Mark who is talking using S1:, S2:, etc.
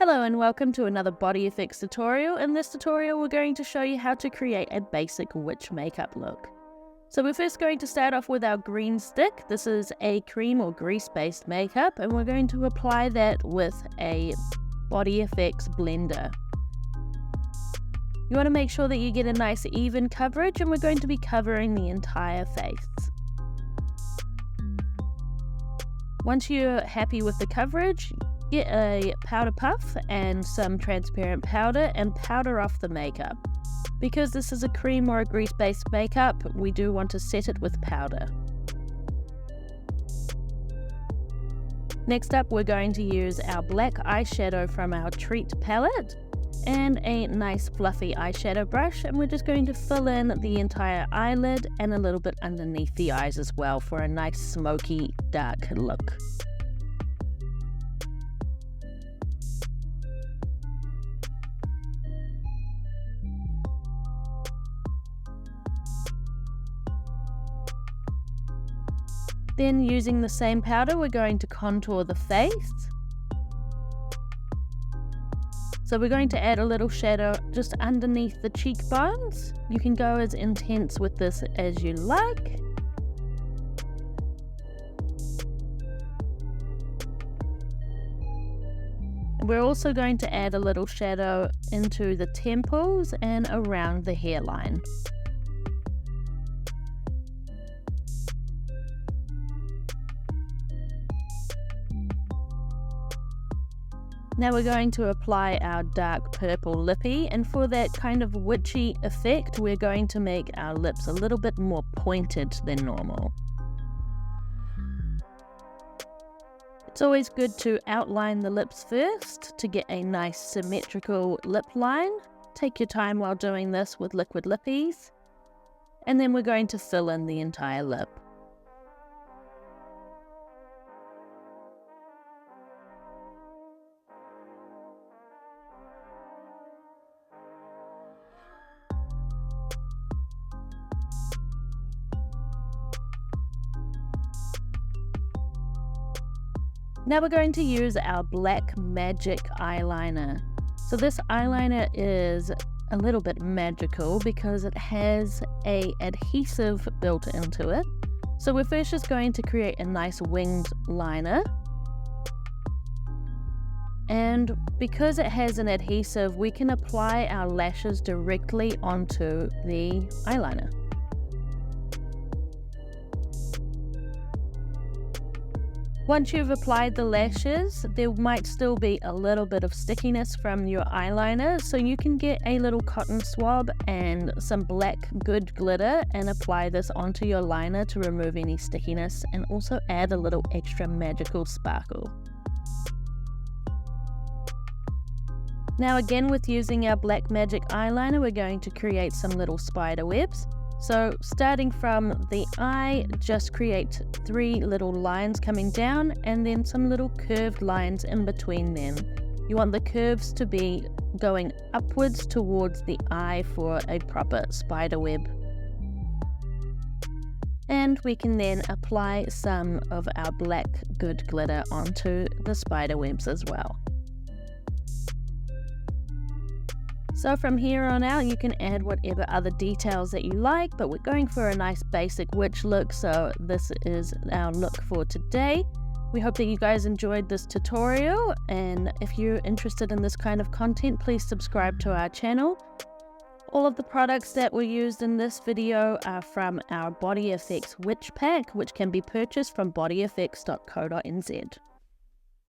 S1: Hello and welcome to another BODYFX tutorial. In this tutorial we're going to show you how to create a basic witch makeup look. So we're first going to start off with our green stick. This is a cream or grease based makeup and we're going to apply that with a BODYFX blender. You want to make sure that you get a nice even coverage and we're going to be covering the entire face. Once you're happy with the coverage, get a powder puff and some transparent powder and powder off the makeup. Because this is a cream or a grease based makeup, we do want to set it with powder. Next up we're going to use our black eyeshadow from our Treat palette and a nice fluffy eyeshadow brush, and we're just going to fill in the entire eyelid and a little bit underneath the eyes as well for a nice smoky dark look. Then using the same powder we're going to contour the face. So we're going to add a little shadow just underneath the cheekbones. You can go as intense with this as you like. We're also going to add a little shadow into the temples and around the hairline. Now we're going to apply our dark purple lippy, and for that kind of witchy effect we're going to make our lips a little bit more pointed than normal. It's always good to outline the lips first to get a nice symmetrical lip line. Take your time while doing this with liquid lippies, and then we're going to fill in the entire lip. Now we're going to use our Black Magic eyeliner. So this eyeliner is a little bit magical because it has an adhesive built into it. So we're first just going to create a nice winged liner. And because it has an adhesive, we can apply our lashes directly onto the eyeliner. Once you've applied the lashes, there might still be a little bit of stickiness from your eyeliner, so you can get a little cotton swab and some black good glitter and apply this onto your liner to remove any stickiness and also add a little extra magical sparkle. Now again, with using our Black Magic eyeliner, we're going to create some little spider webs. So starting from the eye, just create 3 little lines coming down and then some little curved lines in between them. You want the curves to be going upwards towards the eye for a proper spider web. And we can then apply some of our black good glitter onto the spider webs as well. So from here on out you can add whatever other details that you like, but we're going for a nice basic witch look, so this is our look for today. We hope that you guys enjoyed this tutorial, and if you're interested in this kind of content, please subscribe to our channel. All of the products that were used in this video are from our BODYFX Witch Pack, which can be purchased from bodyfx.co.nz.